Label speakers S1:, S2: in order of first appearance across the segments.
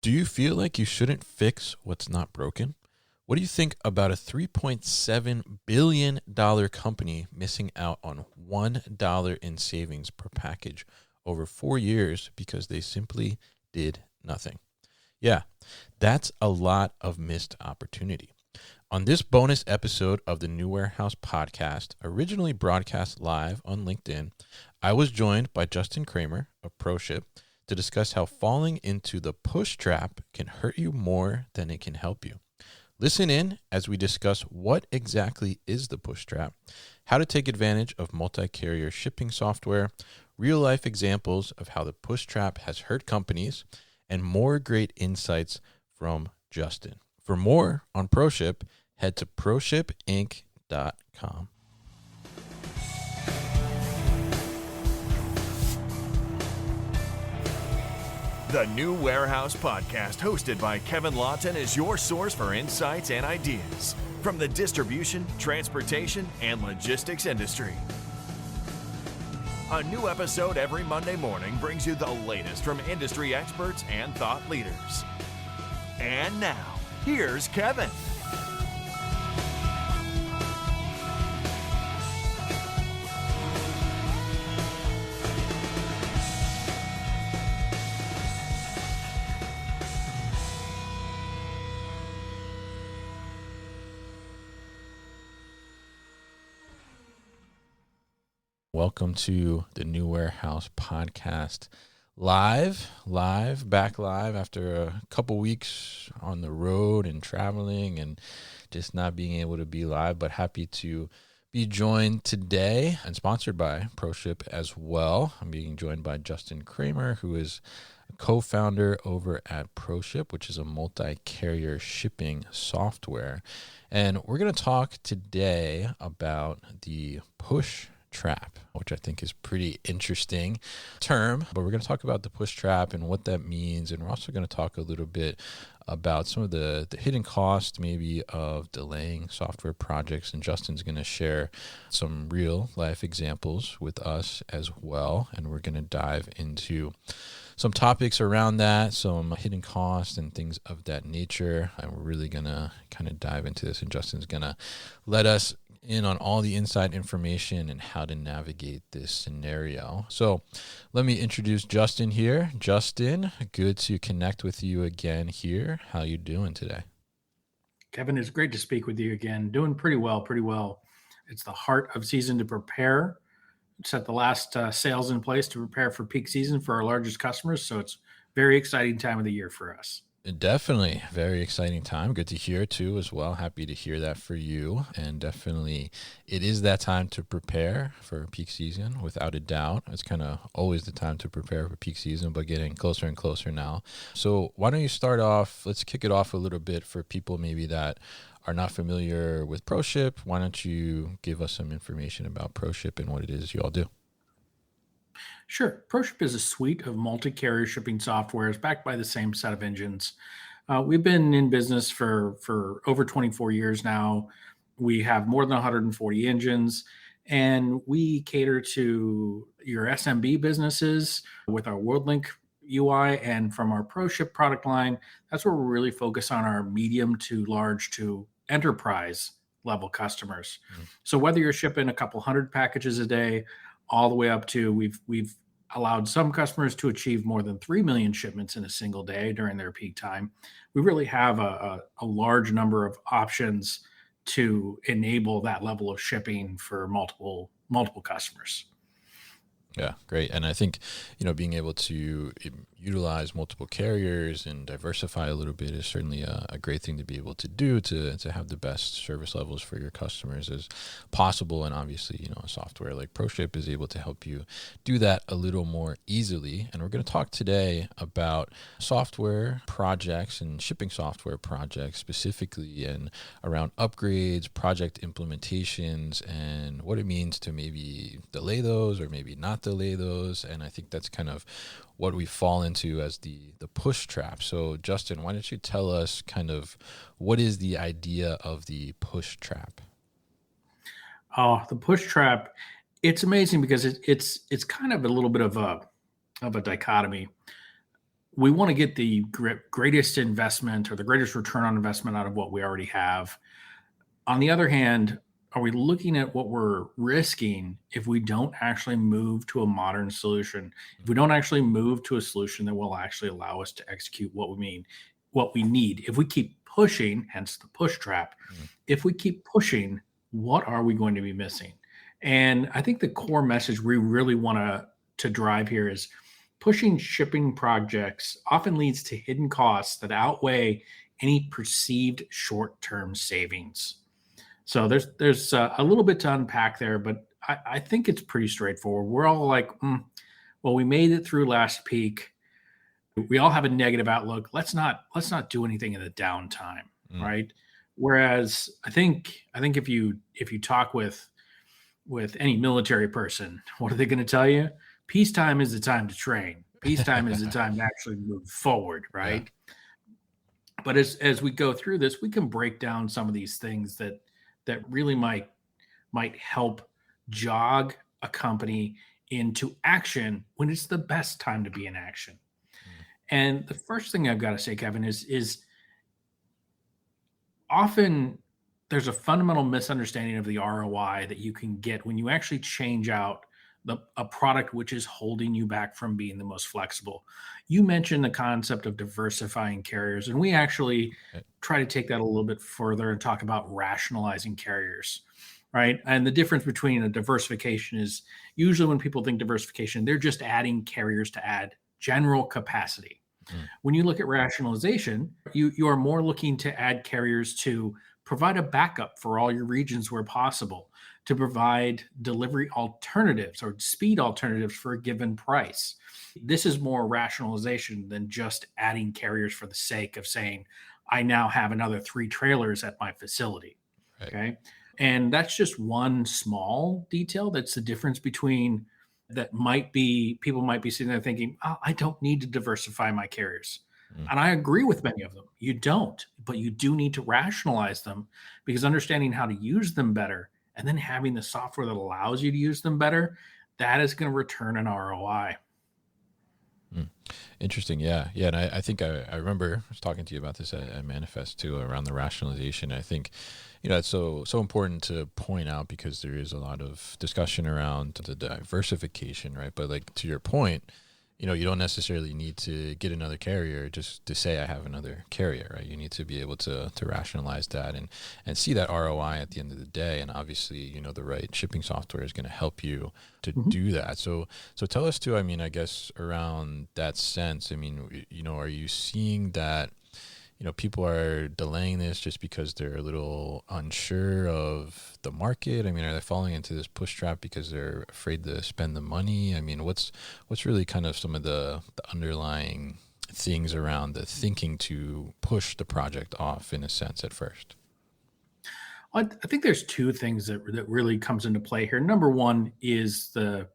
S1: Do you feel like you shouldn't fix what's not broken? What do you think about a $3.7 billion company missing out on $1 in savings per package over 4 years because they simply did nothing? Yeah, that's a lot of missed opportunity. On this bonus episode of the New Warehouse podcast, originally broadcast live on LinkedIn, I was joined by Justin Cramer of ProShip to discuss how falling into the push trap can hurt you more than it can help you. Listen in as we discuss what exactly is the push trap, how to take advantage of multi-carrier shipping software, real-life examples of how the push trap has hurt companies, and more great insights from Justin. For more on ProShip, head to proshipinc.com.
S2: The New Warehouse Podcast, hosted by Kevin Lawton, is your source for insights and ideas from the distribution, transportation, and logistics industry. A new episode every Monday morning brings you the latest from industry experts and thought leaders. And now, here's Kevin.
S1: Welcome to the New Warehouse podcast. Back live after a couple weeks on the road and traveling and just not being able to be live, but happy to be joined today and sponsored by ProShip as well. I'm being joined by Justin Cramer, who is a co-founder over at ProShip, which is a multi-carrier shipping software. And we're going to talk today about the push trap, which I think is pretty interesting term, but we're going to talk about the push trap and what that means. And we're also going to talk a little bit about some of the hidden costs maybe of delaying software projects. And Justin's going to share some real life examples with us as well. And we're going to dive into some topics around that, some hidden costs and things of that nature. And we're really going to kind of dive into this, and Justin's going to let us in on all the inside information and how to navigate this scenario. So let me introduce Justin here. Justin, good to connect with you again here. How you doing today?
S3: Kevin, it's great to speak with you again. Doing pretty well. It's the heart of season to prepare. Set the last sales in place to prepare for peak season for our largest customers. So it's a very exciting time of the year for us.
S1: Definitely. Very exciting time. Good to hear too as well. Happy to hear that for you. And definitely it is that time to prepare for peak season without a doubt. It's kind of always the time to prepare for peak season, but getting closer and closer now. So why don't you start off, let's kick it off a little bit for people maybe that are not familiar with ProShip. Why don't you give us some information about ProShip and what it is you all do?
S3: Sure. ProShip is a suite of multi-carrier shipping softwares backed by the same set of engines. We've been in business for over 24 years now. We have more than 140 engines, and we cater to your SMB businesses with our WorldLink UI, and from our ProShip product line, that's where we really focus on our medium to large to enterprise level customers. So whether you're shipping a couple hundred packages a day, all the way up to we've allowed some customers to achieve more than 3 million shipments in a single day during their peak time. We really have a large number of options to enable that level of shipping for multiple customers.
S1: Yeah, great. And I think, being able to utilize multiple carriers and diversify a little bit is certainly a great thing to be able to do to have the best service levels for your customers as possible. And obviously, a software like ProShip is able to help you do that a little more easily. And we're going to talk today about software projects and shipping software projects specifically, and around upgrades, project implementations, and what it means to maybe delay those or maybe not delay those. And I think that's kind of what we fall into as the push trap. So Justin, why don't you tell us kind of what is the idea of the push trap?
S3: The push trap, it's amazing because it's kind of a little bit of a dichotomy. we want to get the greatest investment or the greatest return on investment out of what we already have. On the other hand, are we looking at what we're risking if we don't actually move to a modern solution? If we don't actually move to a solution that will actually allow us to execute what we need. If we keep pushing, hence the push trap,
S1: Mm.
S3: if we keep pushing, what are we going to be missing? And I think the core message we really want to drive here is pushing shipping projects often leads to hidden costs that outweigh any perceived short-term savings. So there's a little bit to unpack there, but I think it's pretty straightforward. We're all like, well, we made it through last peak. We all have a negative outlook. Let's not do anything in the downtime,
S1: Mm.
S3: right? Whereas I think if you talk with any military person, what are they going to tell you? Peacetime is the time to train. Peacetime is the time to actually move forward,
S1: Yeah.
S3: right? But as we go through this, we can break down some of these things that really might help jog a company into action when it's the best time to be in action.
S1: Mm.
S3: And the first thing I've got to say, Kevin, is often there's a fundamental misunderstanding of the ROI that you can get when you actually change out a product which is holding you back from being the most flexible. You mentioned the concept of diversifying carriers, and we actually
S1: Right.
S3: try to take that a little bit further and talk about rationalizing carriers, right? And the difference between a diversification is usually when people think diversification, they're just adding carriers to add general capacity.
S1: Mm.
S3: When you look at rationalization, you are more looking to add carriers to provide a backup for all your regions where possible, to provide delivery alternatives or speed alternatives for a given price. This is more rationalization than just adding carriers for the sake of saying, I now have another 3 trailers at my facility.
S1: Right.
S3: Okay. And that's just one small detail. That's the difference between that might be people might be sitting there thinking, oh, I don't need to diversify my carriers.
S1: Mm.
S3: And I agree with many of them. You don't, but you do need to rationalize them because understanding how to use them better and then having the software that allows you to use them better, that is going to return an ROI.
S1: Mm. Interesting. Yeah. Yeah. And I think I remember I was talking to you about this at Manifest too, around the rationalization. I think, it's so important to point out because there is a lot of discussion around the diversification, right? But like to your point, you don't necessarily need to get another carrier just to say I have another carrier, right? You need to be able to rationalize that and see that ROI at the end of the day. And obviously, the right shipping software is going to help you to
S3: Mhm.
S1: do that. So tell us too, I mean, I guess around that sense, I mean, are you seeing that, people are delaying this just because they're a little unsure of the market? I mean, are they falling into this push trap because they're afraid to spend the money? I mean, what's really kind of some of the underlying things around the thinking to push the project off in a sense at first?
S3: I think there's two things that really comes into play here. Number one is the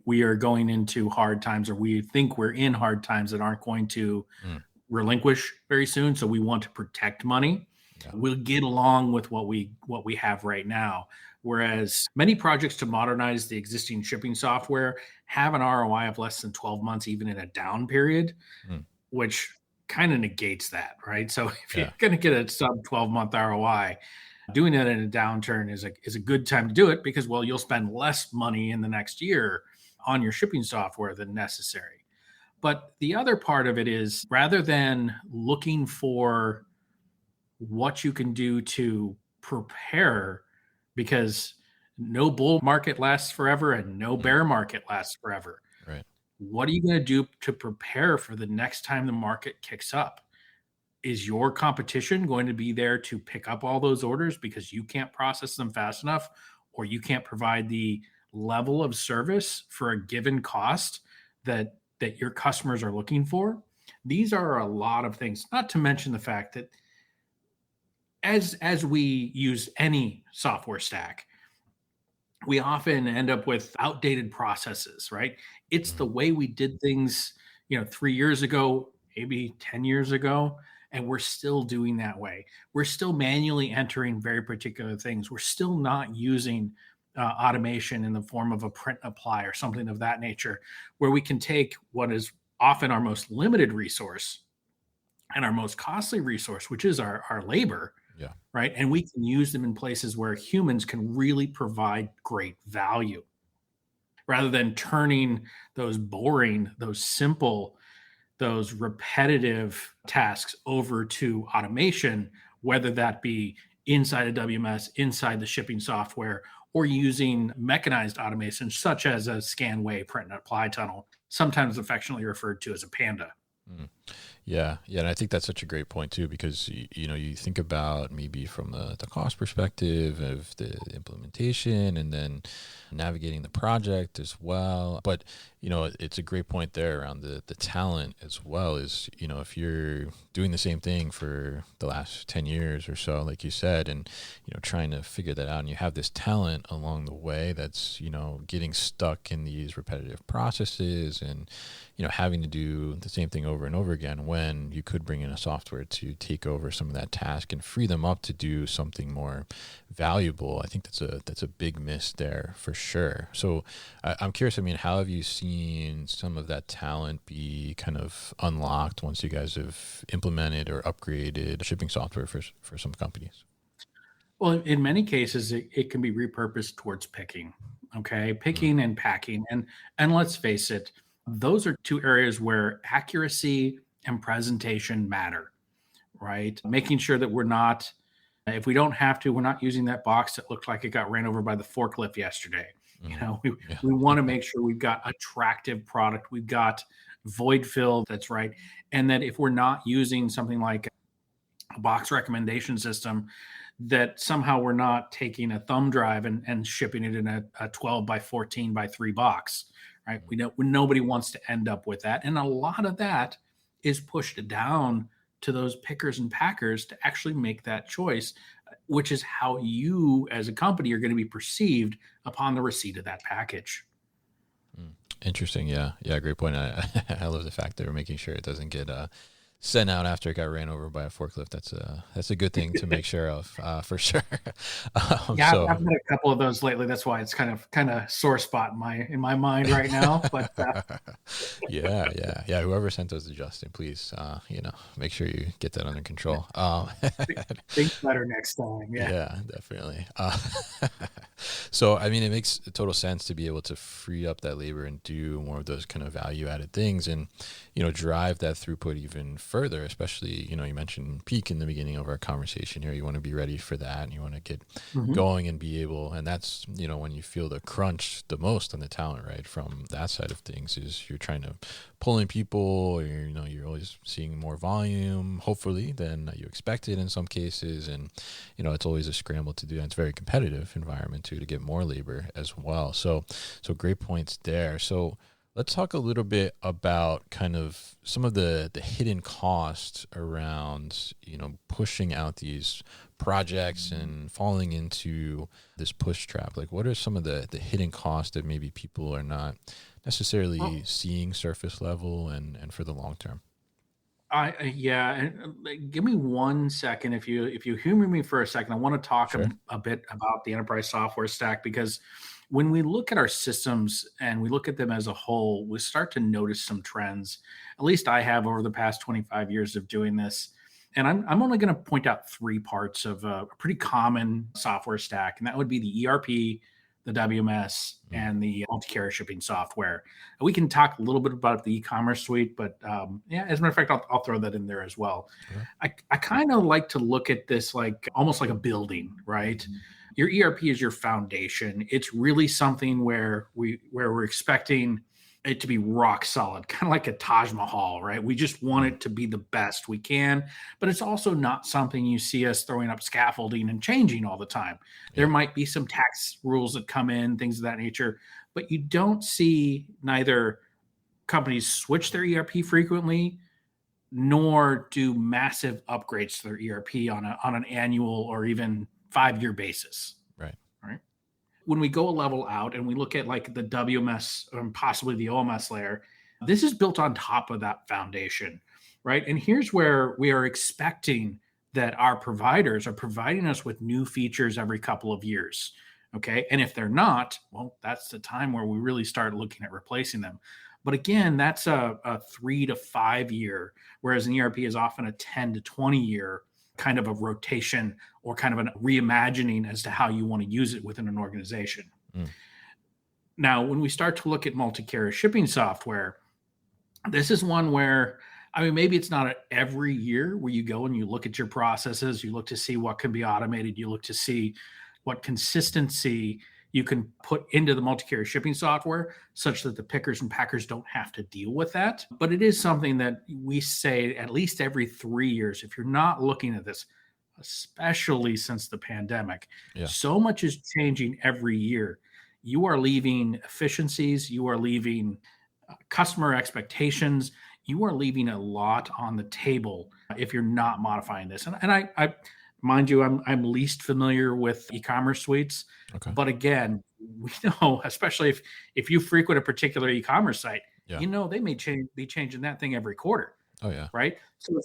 S3: we are going into hard times, or we think we're in hard times that aren't going to
S1: Mm.
S3: relinquish very soon. So we want to protect money.
S1: Yeah.
S3: We'll get along with what we have right now. Whereas many projects to modernize the existing shipping software have an ROI of less than 12 months, even in a down period,
S1: Mm.
S3: which kind of negates that, right? So if you're
S1: Yeah.
S3: going to get a sub 12-month ROI, doing that in a downturn is a good time to do it because, well, you'll spend less money in the next year on your shipping software than necessary. But the other part of it is rather than looking for what you can do to prepare, because no bull market lasts forever and no
S1: Mm.
S3: bear market lasts forever.
S1: Right.
S3: What are you going to do to prepare for the next time the market kicks up? Is your competition going to be there to pick up all those orders because you can't process them fast enough, or you can't provide the level of service for a given cost that your customers are looking for? These are a lot of things, not to mention the fact that as we use any software stack, we often end up with outdated processes, right? It's
S1: Mm.
S3: the way we did things, 3 years ago, maybe 10 years ago, and we're still doing that way. We're still manually entering very particular things. We're still not using automation in the form of a print and apply or something of that nature, where we can take what is often our most limited resource and our most costly resource, which is our labor,
S1: Yeah.
S3: right? And we can use them in places where humans can really provide great value rather than turning those boring, those simple, those repetitive tasks over to automation, whether that be inside a WMS, inside the shipping software, or using mechanized automation such as a scan, weigh, print, and apply tunnel, sometimes affectionately referred to as a Panda.
S1: Mm. Yeah, yeah, and I think that's such a great point too, because you think about maybe from the cost perspective of the implementation, and then navigating the project as well. But it's a great point there around the talent as well. Is if you're doing the same thing for the last 10 years or so, like you said, and trying to figure that out, and you have this talent along the way that's getting stuck in these repetitive processes, and having to do the same thing over and over again, when you could bring in a software to take over some of that task and free them up to do something more valuable. I think that's a big miss there for sure. So I'm curious, I mean, how have you seen some of that talent be kind of unlocked once you guys have implemented or upgraded shipping software for some companies?
S3: Well, in many cases, it can be repurposed towards picking, okay?
S1: Mm.
S3: Picking and packing. And let's face it, those are two areas where accuracy and presentation matter, right? Making sure that we're not, if we don't have to, we're not using that box that looked like it got ran over by the forklift yesterday.
S1: Mm. Yeah.
S3: We want to make sure we've got attractive product, we've got void fill that's right. And that if we're not using something like a box recommendation system, that somehow we're not taking a thumb drive and shipping it in a 12 by 14 by 3 box, right? We know nobody wants to end up with that. And a lot of that is pushed down to those pickers and packers to actually make that choice, which is how you as a company are going to be perceived upon the receipt of that package.
S1: Mm. Interesting. Yeah. Yeah. Great point. I love the fact that we're making sure it doesn't get sent out after it got ran over by a forklift. That's a good thing to make sure of, for sure.
S3: Yeah,
S1: So
S3: I've had a couple of those lately. That's why it's kind of sore spot in my mind right now. But
S1: yeah. Whoever sent those to Justin, please, make sure you get that under control.
S3: think better next time. Yeah.
S1: Yeah, definitely. So, I mean, it makes total sense to be able to free up that labor and do more of those kind of value added things, and, drive that throughput even further, especially, you mentioned peak in the beginning of our conversation here. You want to be ready for that, and you want to get
S3: Mhm.
S1: going and be able, and that's, when you feel the crunch the most on the talent, right? From that side of things, is you're trying to pull in people, or, you're always seeing more volume, hopefully, than you expected in some cases. And, it's always a scramble to do that. It's a very competitive environment too, to get more labor as well. So great points there. So let's talk a little bit about kind of some of the hidden costs around, pushing out these projects and falling into this push trap. Like, what are some of the hidden costs that maybe people are not necessarily seeing surface level, and for the long term?
S3: Yeah, and give me 1 second if you humor me for a second. I want to talk
S1: Sure.
S3: a bit about the enterprise software stack, because when we look at our systems and we look at them as a whole, we start to notice some trends. At least I have over the past 25 years of doing this. And I'm only going to point out three parts of a pretty common software stack, and that would be the ERP, the WMS,
S1: Mm.
S3: and the multi-carrier shipping software. We can talk a little bit about the e-commerce suite, but yeah, as a matter of fact, I'll throw that in there as well.
S1: Okay.
S3: I kind of like to look at this like almost like a building, right? Your ERP is your foundation. It's really something where we're expecting it to be rock solid, kind of like a Taj Mahal, right? We just want
S1: Mm.
S3: it to be the best we can, but it's also not something you see us throwing up scaffolding and changing all the time. There
S1: Yeah.
S3: might be some tax rules that come in, things of that nature, but you don't see neither companies switch their ERP frequently nor do massive upgrades to their ERP on an annual or even 5-year basis.
S1: Right.
S3: Right. When we go a level out and we look at like the WMS and possibly the OMS layer, this is built on top of that foundation, right? And here's where we are expecting that our providers are providing us with new features every couple of years. Okay. And if they're not, well, that's the time where we really start looking at replacing them. But again, that's a 3 to 5 year, whereas an ERP is often a 10 to 20 year kind of a rotation or kind of a reimagining as to how you want to use it within an organization.
S1: Mm.
S3: Now, when we start to look at multi-carrier shipping software, this is one where, I mean, maybe it's not every year where you go and you look at your processes, you look to see what can be automated, you look to see what consistency you can put into the multi-carrier shipping software such that the pickers and packers don't have to deal with that. But it is something that we say at least every 3 years, if you're not looking at this, especially since the pandemic,
S1: Yeah.
S3: so much is changing every year. You are leaving efficiencies, you are leaving customer expectations, you are leaving a lot on the table if you're not modifying this. And I mind you, I'm least familiar with e-commerce suites,
S1: Okay.
S3: but again, we know, especially if you frequent a particular e-commerce site,
S1: Yeah.
S3: you know they may be changing that thing every quarter,
S1: Oh yeah.
S3: right? So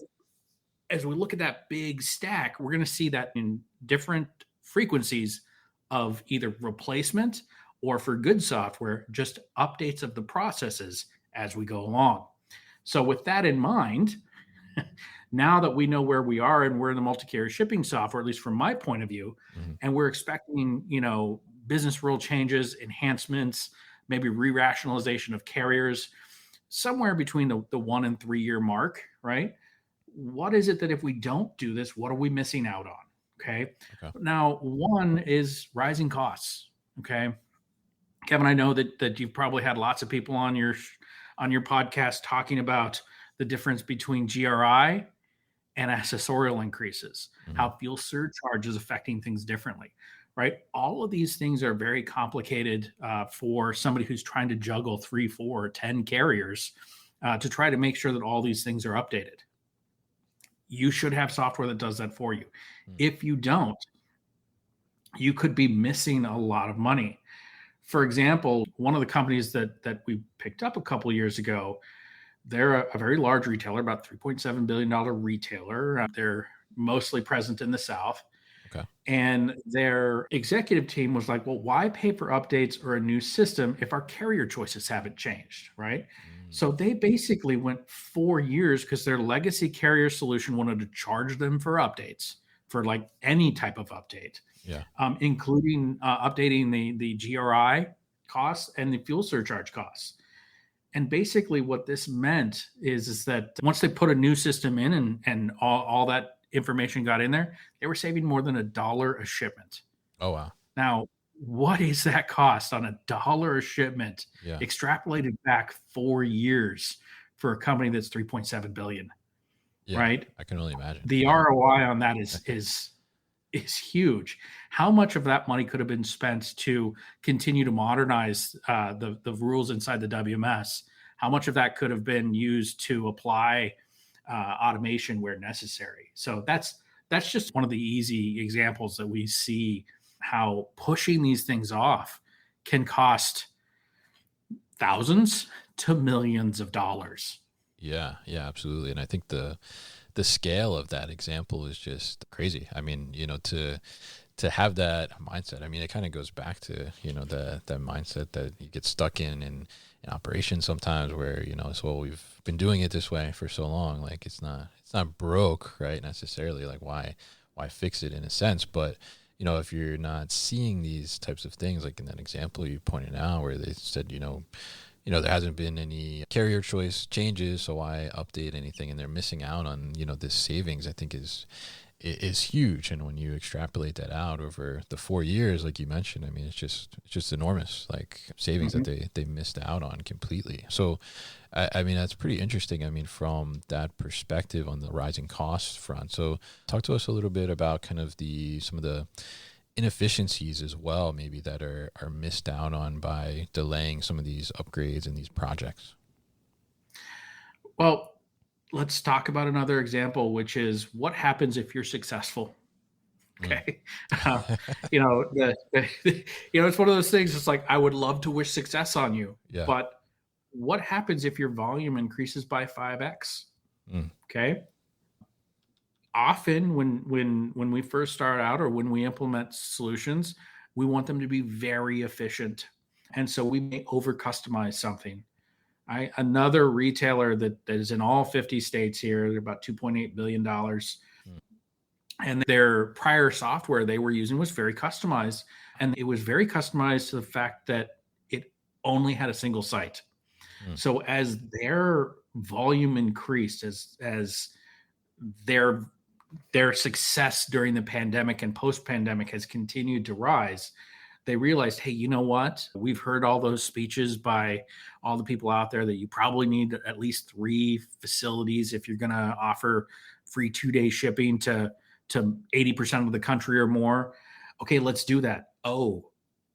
S3: as we look at that big stack, we're going to see that in different frequencies of either replacement or, for good software, just updates of the processes as we go along. So, with that in mind, now that we know where we are and we're in the multi-carrier shipping software, at least from my point of view,
S1: Mhm.
S3: and we're expecting, business rule changes, enhancements, maybe re-rationalization of carriers, somewhere between the 1 and 3 year mark, right? What is it that if we don't do this, what are we missing out on? Okay.
S1: Okay.
S3: Now, one is rising costs. Okay. Kevin, I know that you've probably had lots of people on your podcast talking about the difference between GRI and accessorial increases,
S1: Mhm.
S3: how fuel surcharge is affecting things differently, right? All of these things are very complicated for somebody who's trying to juggle 3, 4, or 10 carriers to try to make sure that all these things are updated. You should have software that does that for you.
S1: Mm.
S3: If you don't, you could be missing a lot of money. For example, one of the companies that we picked up a couple of years ago, they're a very large retailer, about $3.7 billion retailer. They're mostly present in the South.
S1: Okay.
S3: And their executive team was like, well, why pay for updates or a new system if our carrier choices haven't changed? Right.
S1: Mm.
S3: So they basically went 4 years because their legacy carrier solution wanted to charge them for updates for like any type of update,
S1: Yeah.
S3: including updating the GRI costs and the fuel surcharge costs. And basically, what this meant is that once they put a new system in and all that information got in there, they were saving more than $1 a shipment.
S1: Oh wow.
S3: Now, what is that cost on $1 a shipment
S1: Yeah.
S3: extrapolated back 4 years for a company that's 3.7 billion,
S1: Yeah.
S3: right?
S1: I can only imagine.
S3: The
S1: Yeah.
S3: ROI on that is huge. How much of that money could have been spent to continue to modernize the rules inside the WMS? How much of that could have been used to apply automation where necessary? So that's just one of the easy examples that we see how pushing these things off can cost thousands to millions of dollars.
S1: Yeah. Yeah. Absolutely. And I think the scale of that example is just crazy. I mean, to have that mindset, I mean, it kind of goes back to, that mindset that you get stuck in operations sometimes where, it's, well, we've been doing it this way for so long. Like it's not broke, right? Necessarily, like why fix it in a sense? But, if you're not seeing these types of things, like in that example you pointed out where they said, there hasn't been any carrier choice changes, so why update anything? And they're missing out on, this savings, I think is huge. And when you extrapolate that out over the 4 years, like you mentioned, I mean, it's just enormous, like savings
S3: Mhm.
S1: that they missed out on completely. So, I mean, that's pretty interesting. I mean, from that perspective on the rising cost front. So talk to us a little bit about kind of some of the inefficiencies as well, maybe that are missed out on by delaying some of these upgrades and these projects.
S3: Well, let's talk about another example, which is what happens if you're successful.
S1: Mm.
S3: Okay. Uh, it's one of those things. It's like, I would love to wish success on you,
S1: Yeah.
S3: but what happens if your volume increases by 5x?
S1: Mm.
S3: Okay. Often when we first start out or when we implement solutions, we want them to be very efficient. And so we may over customize something. Another retailer that is in all 50 states here, they're about $2.8 billion.
S1: Mm.
S3: And their prior software they were using was very customized. And it was very customized to the fact that it only had a single site.
S1: Mm.
S3: So as their volume increased, as their success during the pandemic and post-pandemic has continued to rise, they realized, hey, you know what? We've heard all those speeches by all the people out there that you probably need at least 3 facilities if you're going to offer free 2-day shipping to 80% of the country or more. Okay, let's do that. Oh,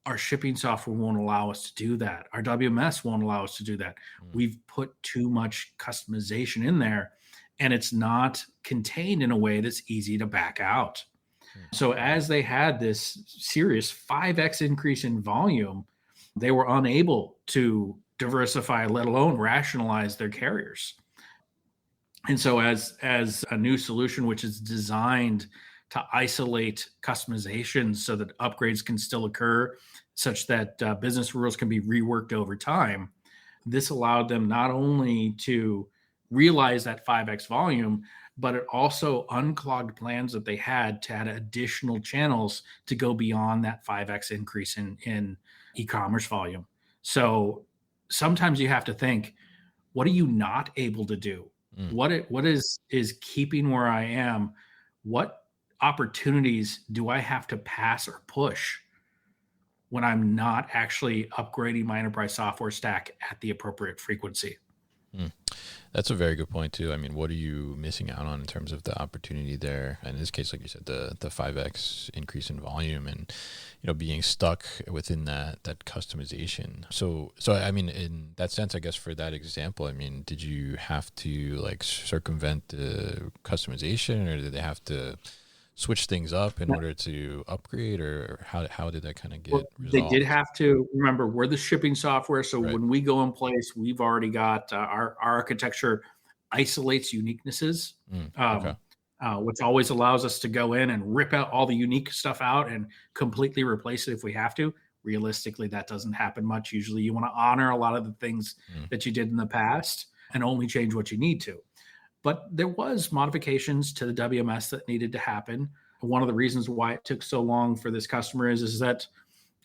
S3: our shipping software won't allow us to do that. Our WMS won't allow us to do that.
S1: Mm.
S3: We've put too much customization in there, and it's not contained in a way that's easy to back out.
S1: Mm.
S3: So as they had this serious 5x increase in volume, they were unable to diversify, let alone rationalize their carriers. And so as a new solution which is designed to isolate customizations so that upgrades can still occur, such that business rules can be reworked over time, this allowed them not only to realize that 5x volume, but it also unclogged plans that they had to add additional channels to go beyond that 5x increase in e-commerce volume. So sometimes you have to think, what are you not able to do?
S1: Mm.
S3: What is keeping where I am? What opportunities do I have to pass or push when I'm not actually upgrading my enterprise software stack at the appropriate frequency?
S1: Mm. That's a very good point too. I mean, what are you missing out on in terms of the opportunity there? And in this case, like you said, the 5x increase in volume, and being stuck within that customization. So I mean, in that sense, I guess for that example, I mean, did you have to like circumvent the customization, or did they have to switch things up in order to upgrade, or how did that kind of
S3: Well,
S1: get
S3: they did
S1: resolved?
S3: have to remember we're the shipping software. So
S1: Right.
S3: when we go in place, we've already got our architecture isolates uniquenesses,
S1: Mm. Okay.
S3: um, which always allows us to go in and rip out all the unique stuff out and completely replace it if we have to. Realistically, that doesn't happen much. Usually, you want to honor a lot of the things
S1: Mm.
S3: that you did in the past and only change what you need to. But there was modifications to the WMS that needed to happen. One of the reasons why it took so long for this customer is that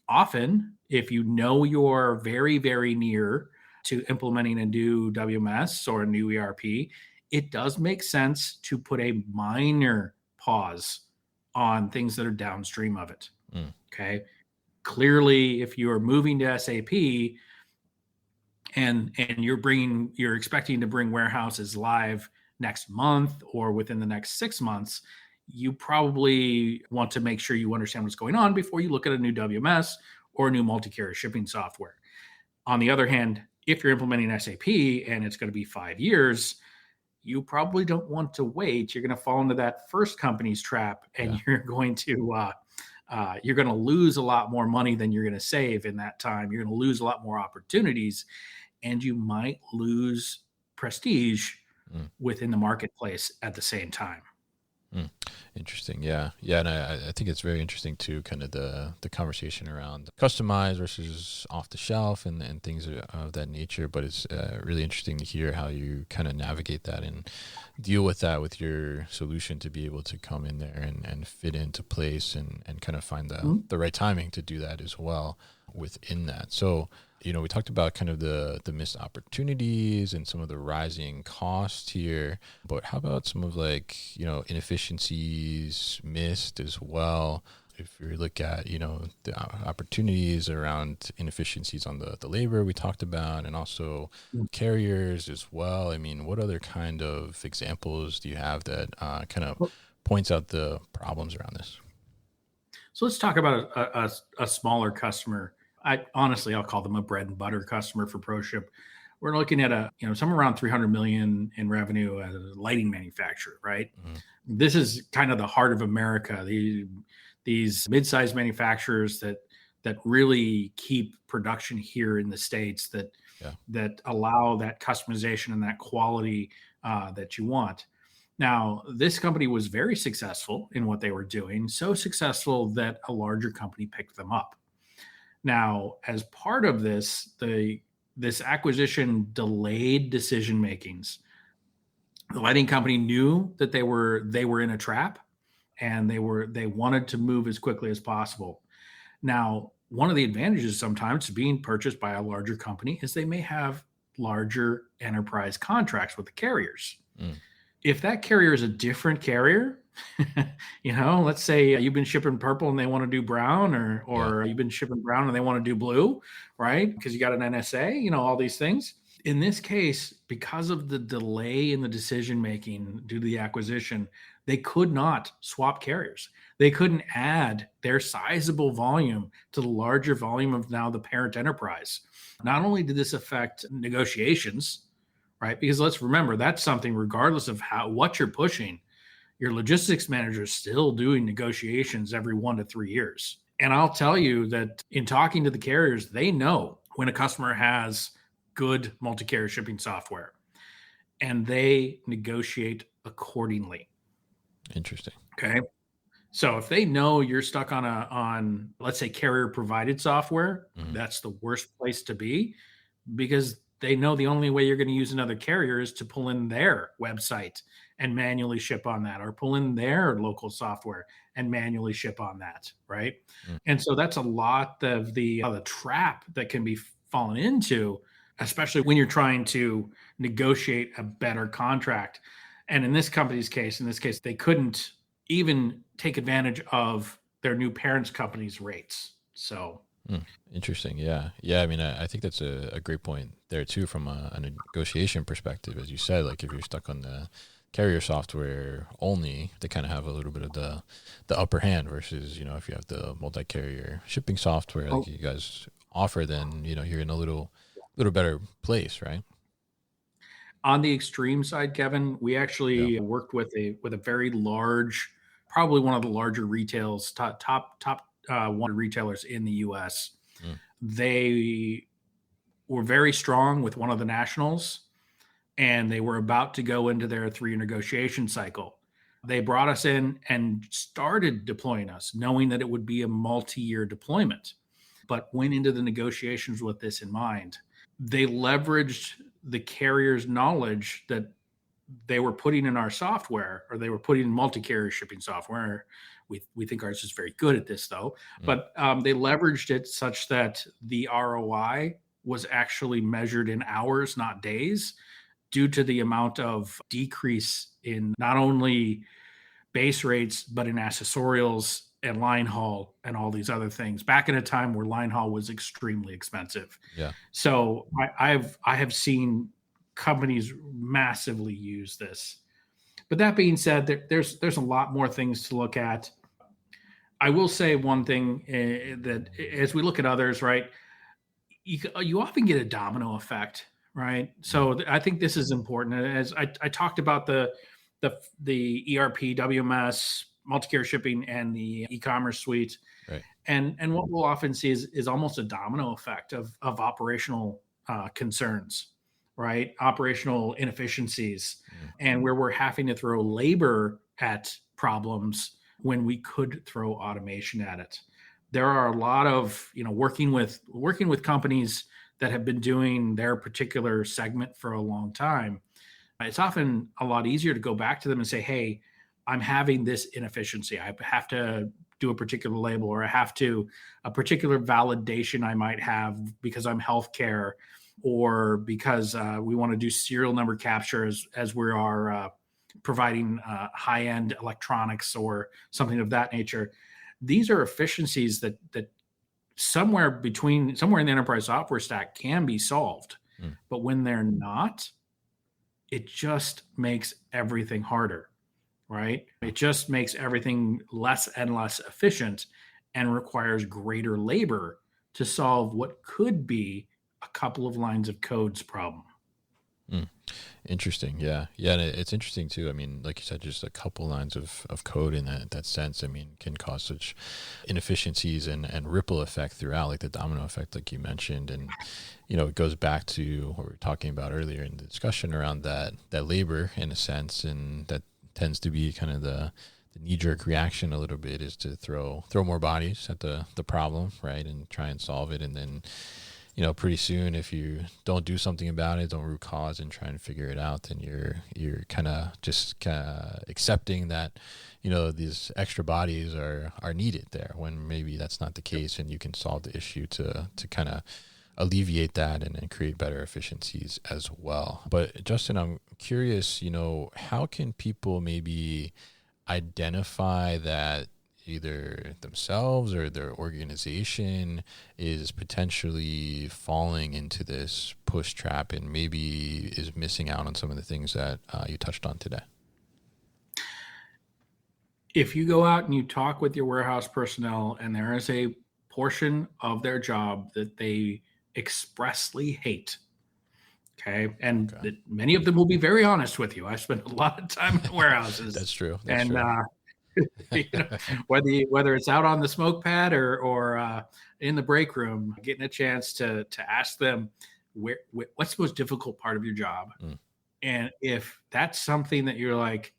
S3: often, if you know you're very, very near to implementing a new WMS or a new ERP, it does make sense to put a minor pause on things that are downstream of it.
S1: Mm.
S3: Okay. Clearly, if you are moving to SAP and you're expecting to bring warehouses live next month or within the next 6 months, you probably want to make sure you understand what's going on before you look at a new WMS or a new multi-carrier shipping software. On the other hand, if you're implementing SAP and it's going to be 5 years, you probably don't want to wait. You're going to fall into that first company's trap, and
S1: Yeah.
S3: you're going to lose a lot more money than you're going to save in that time. You're going to lose a lot more opportunities, and you might lose prestige
S1: Mm.
S3: within the marketplace at the same time.
S1: Mm. Interesting. Yeah. Yeah. And I think it's very interesting too, kind of the conversation around customized versus off the shelf and things of that nature. But it's really interesting to hear how you kind of navigate that and deal with that with your solution to be able to come in there and fit into place and kind of find the right timing to do that as well within that. So, we talked about kind of the missed opportunities and some of the rising costs here, but how about some of inefficiencies missed as well? If you look at, the opportunities around inefficiencies on the labor we talked about, and also carriers as well. I mean, what other kind of examples do you have that kind of points out the problems around this?
S3: So let's talk about a smaller customer. I'll call them a bread and butter customer for ProShip. We're looking at somewhere around 300 million in revenue as a lighting manufacturer, right?
S1: Mm.
S3: This is kind of the heart of America. These mid-sized manufacturers that really keep production here in the States,
S1: Yeah.
S3: that allow that customization and that quality that you want. Now, this company was very successful in what they were doing, so successful that a larger company picked them up. Now, as part of this, the this acquisition delayed decision makings. The lighting company knew that they were in a trap, and they wanted to move as quickly as possible. Now, one of the advantages sometimes to being purchased by a larger company is they may have larger enterprise contracts with the carriers.
S1: Mm.
S3: If that carrier is a different carrier, let's say you've been shipping purple and they want to do brown,
S1: Yeah.
S3: or you've been shipping brown and they want to do blue, right? Because you got an NSA, all these things. In this case, because of the delay in the decision making due to the acquisition, they could not swap carriers. They couldn't add their sizable volume to the larger volume of now the parent enterprise. Not only did this affect negotiations, right? Because let's remember, that's something regardless of what you're pushing, your logistics manager is still doing negotiations every 1 to 3 years. And I'll tell you that in talking to the carriers, they know when a customer has good multi-carrier shipping software, and they negotiate accordingly.
S1: Interesting.
S3: Okay. So if they know you're stuck on let's say carrier provided software, that's the worst place to be, because they know the only way you're going to use another carrier is to pull in their website and manually ship on that, or pull in their local software and manually ship on that, right? And so that's a lot of the trap that can be fallen into, especially when you're trying to negotiate a better contract. And in this case, they couldn't even take advantage of their new parents company's rates. So
S1: Interesting. Yeah. Yeah. I mean, I think that's a great point there too, from a negotiation perspective. As you said, like if you're stuck on the carrier software only, they kind of have a little bit of the upper hand versus, if you have the multi-carrier shipping software like you guys offer, then, you're in a little better place, right?
S3: On the extreme side, Kevin, we actually worked with a very large, probably one of the larger retails, top one retailers in the U.S. They were very strong with one of the nationals, and they were about to go into their 3-year negotiation cycle. They brought us in and started deploying us, knowing that it would be a multi-year deployment, but went into the negotiations with this in mind. They leveraged the carrier's knowledge that they were putting in our software, or they were putting in multi-carrier shipping software. We think ours is very good at this, though. But they leveraged it such that the ROI was actually measured in hours, not days, due to the amount of decrease in not only base rates, but in accessorials and line haul and all these other things. Back in a time where line haul was extremely expensive.
S1: Yeah.
S3: So I have seen companies massively use this. But that being said, there's a lot more things to look at. I will say one thing, that as we look at others, right, you often get a domino effect, right? So I think this is important. As I talked about the ERP, WMS, multi-carrier shipping, and the e-commerce suite.
S1: Right.
S3: And what we'll often see is almost a domino effect of operational concerns, right? Operational inefficiencies, and where we're having to throw labor at problems when we could throw automation at it. There are a lot of, working with companies that have been doing their particular segment for a long time. It's often a lot easier to go back to them and say, hey, I'm having this inefficiency. I have to do a particular label, or I have to a particular validation I might have because I'm healthcare, or because we want to do serial number capture as we are providing high-end electronics or something of that nature. These are efficiencies that somewhere in the enterprise software stack can be solved. But when they're not, it just makes everything harder, right? It just makes everything less and less efficient and requires greater labor to solve what could be a couple of lines of code's problem.
S1: Interesting. Yeah. Yeah. And it's interesting too. I mean, like you said, just a couple lines of code in that sense, I mean, can cause such inefficiencies and ripple effect throughout, like the domino effect, like you mentioned. And, it goes back to what we were talking about earlier in the discussion around that labor in a sense. And that tends to be kind of the knee-jerk reaction a little bit, is to throw more bodies at the problem, right, and try and solve it. And then pretty soon, if you don't do something about it, don't root cause and try and figure it out, then you're kind of just accepting that, these extra bodies are needed there when maybe that's not the case, and you can solve the issue to kind of alleviate that and create better efficiencies as well. But Justin, I'm curious, how can people maybe identify that either themselves or their organization is potentially falling into this push trap and maybe is missing out on some of the things that you touched on today?
S3: If you go out and you talk with your warehouse personnel and there is a portion of their job that they expressly hate, okay, and
S1: Okay.
S3: that many of them will be very honest with you. I spent a lot of time in warehouses.
S1: That's true. That's
S3: And
S1: true.
S3: whether it's out on the smoke pad or in the break room, getting a chance to ask them what's the most difficult part of your job,
S1: Mm.
S3: and if that's something that you're like,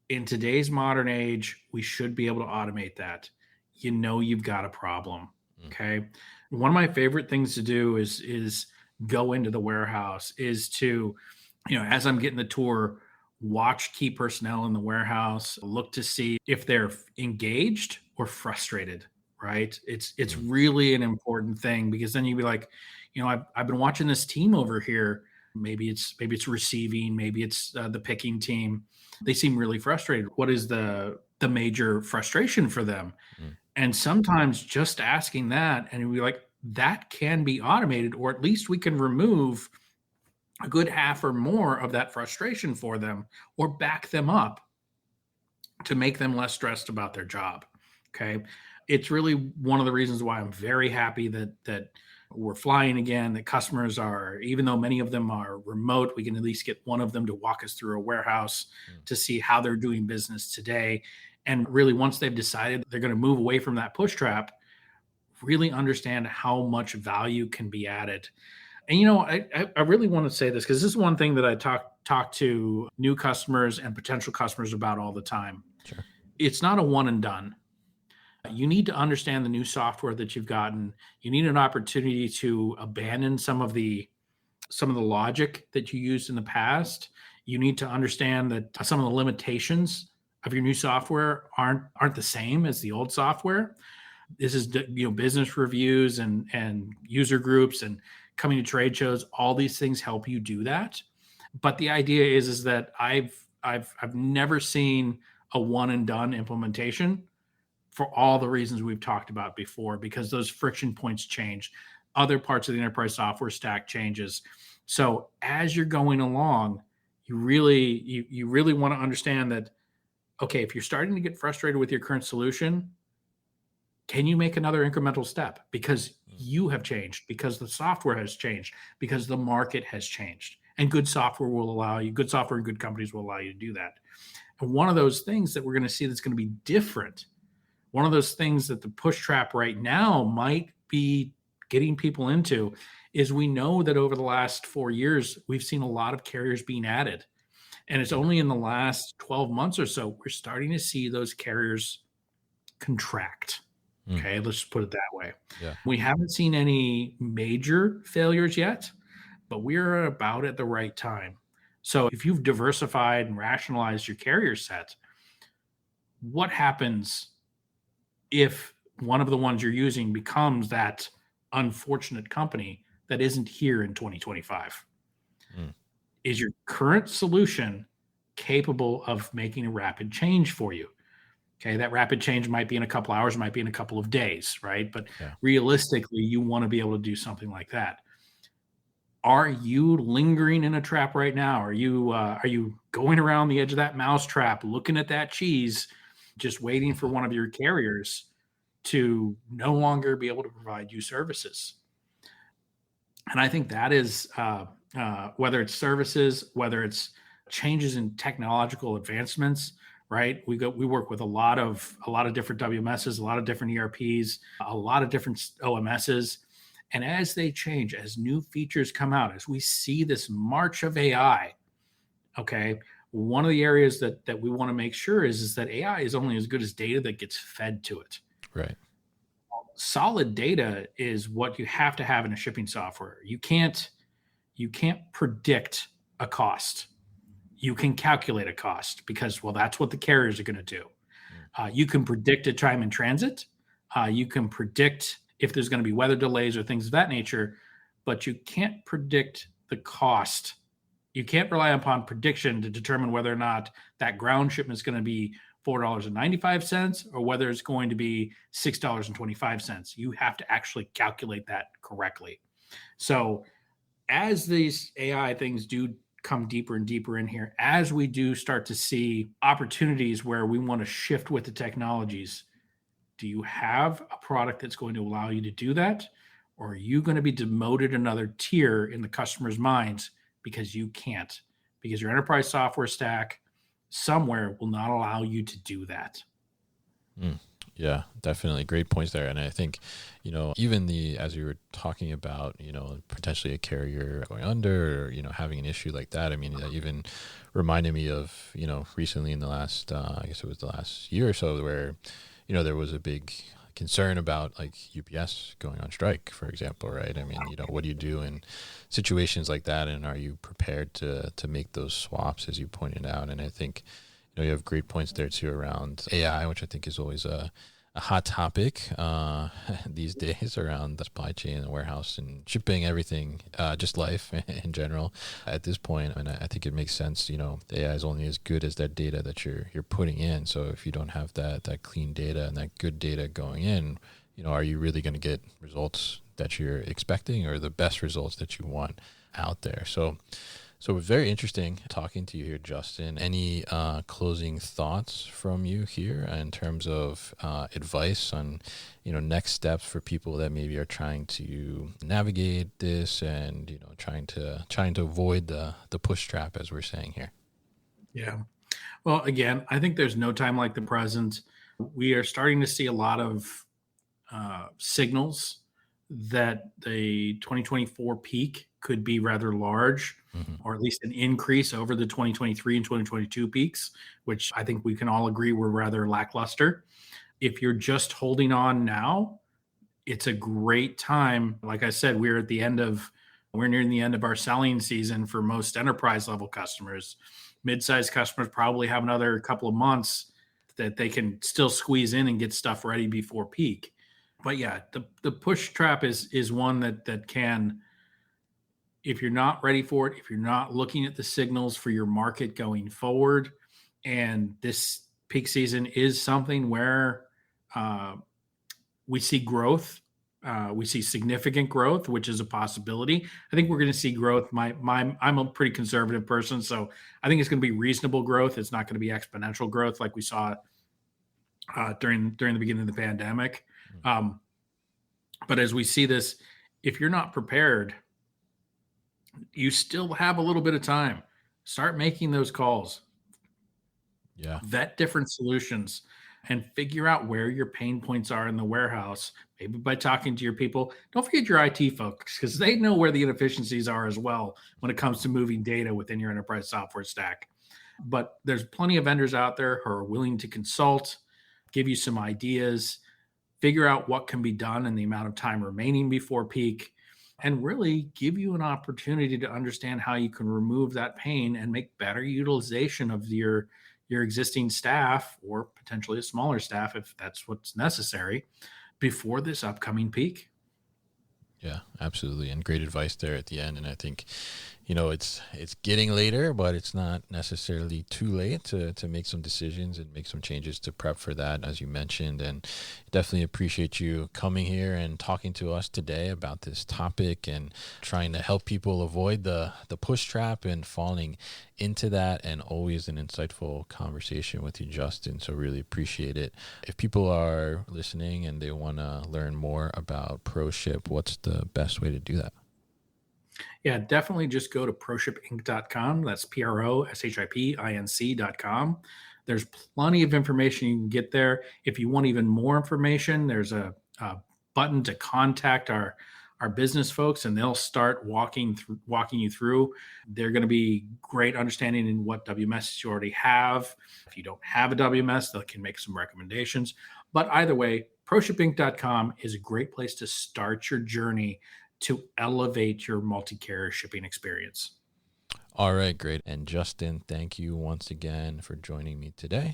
S3: in today's modern age, we should be able to automate that. You've got a problem.
S1: Mm.
S3: Okay. One of my favorite things to do is go into the warehouse, is to, as I'm getting the tour, watch key personnel in the warehouse, look to see if they're engaged or frustrated. Right. It's
S1: Mm.
S3: really an important thing, because then you'd be like, I've been watching this team over here. Maybe it's receiving, maybe it's the picking team. They seem really frustrated. What is the major frustration for them?
S1: Mm.
S3: And sometimes just asking that, and we're like, that can be automated, or at least we can remove a good half or more of that frustration for them, or back them up to make them less stressed about their job. Okay. It's really one of the reasons why I'm very happy that we're flying again, that customers are, even though many of them are remote, we can at least get one of them to walk us through a warehouse
S1: Mm.
S3: to see how they're doing business today. And really, once they've decided they're going to move away from that push trap, really understand how much value can be added. And I really want to say this, because this is one thing that I talk to new customers and potential customers about all the time.
S1: Sure.
S3: It's not a one and done. You need to understand the new software that you've gotten. You need an opportunity to abandon some of the logic that you used in the past. You need to understand that some of the limitations of your new software aren't the same as the old software. This is business reviews and user groups and coming to trade shows. All these things help you do that. But the idea is that I've never seen a one and done implementation, for all the reasons we've talked about before, because those friction points change. Other parts of the enterprise software stack changes. So as you're going along, you really want to understand that, okay, if you're starting to get frustrated with your current solution, can you make another incremental step? Because
S1: Mm.
S3: you have changed, because the software has changed, because the market has changed. And good software and good companies will allow you to do that. And one of those things that we're going to see that's going to be different, one of those things that the push trap right now might be getting people into, is we know that over the last 4 years, we've seen a lot of carriers being added. And it's
S1: Yeah.
S3: only in the last 12 months or so, we're starting to see those carriers contract.
S1: Mm.
S3: Okay, let's put it that way.
S1: Yeah.
S3: We haven't seen any major failures yet, but we're about at the right time. So if you've diversified and rationalized your carrier set, what happens if one of the ones you're using becomes that unfortunate company that isn't here in 2025?
S1: Mm.
S3: Is your current solution capable of making a rapid change for you? Okay, that rapid change might be in a couple hours, might be in a couple of days, right? But
S1: Yeah.
S3: realistically, you want to be able to do something like that. Are you lingering in a trap right now? Are you going around the edge of that mouse trap, looking at that cheese, just waiting for one of your carriers to no longer be able to provide you services? And I think that is, whether it's services, whether it's changes in technological advancements, right? We work with a lot of different WMSs, a lot of different ERPs, a lot of different OMSs. And as they change, as new features come out, as we see this march of AI, okay, one of the areas that we want to make sure is that AI is only as good as data that gets fed to it.
S1: Right.
S3: solid data is what you have to have in a shipping software. You can't predict a cost. You can calculate a cost because, well, that's what the carriers are going to do.
S1: Mm.
S3: You can predict a time in transit. You can predict if there's going to be weather delays or things of that nature, but you can't predict the cost. You can't rely upon prediction to determine whether or not that ground shipment is going to be $4.95 or whether it's going to be $6.25. You have to actually calculate that correctly. So as these AI things do come deeper and deeper in here, as we do start to see opportunities where we want to shift with the technologies, do you have a product that's going to allow you to do that? Or are you going to be demoted another tier in the customer's minds because you can't? Because your enterprise software stack somewhere will not allow you to do that.
S1: Mm. Yeah, definitely. Great points there. And I think, even as you were talking about, potentially a carrier going under or, having an issue like that. I mean, that even reminded me of, recently in the last, I guess it was the last year or so where, there was a big concern about like UPS going on strike, for example, right? I mean, what do you do in situations like that? And are you prepared to make those swaps, as you pointed out? And I think, you have great points there too around AI, which I think is always a hot topic these days around the supply chain and warehouse and shipping, everything, just life in general at this point. And I think it makes sense. The AI is only as good as that data that you're putting in. So if you don't have that clean data and that good data going in, are you really going to get results that you're expecting or the best results that you want out there? So very interesting talking to you here, Justin. Any closing thoughts from you here in terms of advice on, next steps for people that maybe are trying to navigate this and, trying to avoid the push trap, as we're saying here?
S3: Yeah. Well, again, I think there's no time like the present. We are starting to see a lot of signals that the 2024 peak could be rather large,
S1: Mm-hmm.
S3: or at least an increase over the 2023 and 2022 peaks, which I think we can all agree were rather lackluster. If you're just holding on now, it's a great time. Like I said, we're nearing the end of our selling season for most enterprise level customers. Mid-sized customers probably have another couple of months that they can still squeeze in and get stuff ready before peak. But yeah, the push trap is one that can, if you're not ready for it, if you're not looking at the signals for your market going forward, and this peak season is something where we see growth, we see significant growth, which is a possibility. I think we're going to see growth. I'm a pretty conservative person, so I think it's going to be reasonable growth. It's not going to be exponential growth like we saw during the beginning of the pandemic. But as we see this, if you're not prepared, you still have a little bit of time. Start making those calls.
S1: Yeah.
S3: Vet different solutions and figure out where your pain points are in the warehouse. Maybe by talking to your people. Don't forget your IT folks, because they know where the inefficiencies are as well when it comes to moving data within your enterprise software stack. But there's plenty of vendors out there who are willing to consult, give you some ideas, figure out what can be done in the amount of time remaining before peak, and really give you an opportunity to understand how you can remove that pain and make better utilization of your existing staff, or potentially a smaller staff if that's what's necessary, before this upcoming peak.
S1: Yeah, absolutely. And great advice there at the end. And I think, it's getting later, but it's not necessarily too late to make some decisions and make some changes to prep for that, as you mentioned. And definitely appreciate you coming here and talking to us today about this topic and trying to help people avoid the push trap and falling into that. And always an insightful conversation with you, Justin. So really appreciate it. If people are listening and they want to learn more about ProShip, what's the best way to do that?
S3: Yeah, definitely just go to proshipinc.com. That's proshipinc.com. There's plenty of information you can get there. If you want even more information, there's a button to contact our our business folks, and they'll start walking you through. They're going to be great understanding in what WMS you already have. If you don't have a WMS, they can make some recommendations. But either way, ProShipInc.com is a great place to start your journey to elevate your multi-carrier shipping experience.
S1: All right, great. And Justin, thank you once again for joining me today.